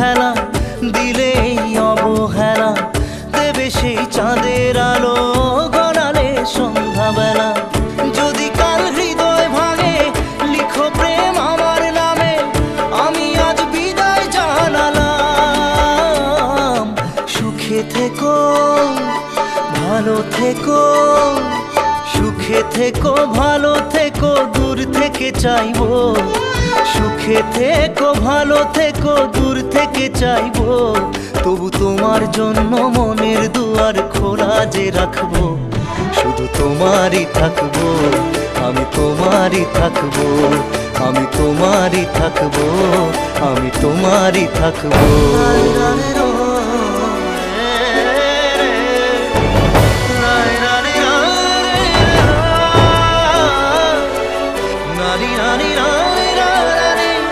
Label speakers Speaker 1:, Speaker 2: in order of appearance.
Speaker 1: খেলা দিলে এই অবহেলা, দেবে সেই চাঁদের আলো গড়ালে সন্ধ্যাবেলা। যদি কাল হৃদয় ভাঙে লিখো প্রেম আমার নামে, আমি আজ বিদায় জানালাম। সুখে থেকো ভালো থেকো, সুখে থেকো ভালো থেকো, দূর থেকে চাইবো। সুখে থেকো ভালো থেকো, দূর থেকে চাইবো। তবু তোমার জন্য মনের দুয়ার খোলা যে রাখবো, শুধু তোমারই থাকবো, আমি তোমারই থাকবো, আমি তোমারই থাকবো, আমি তোমারই থাকবো।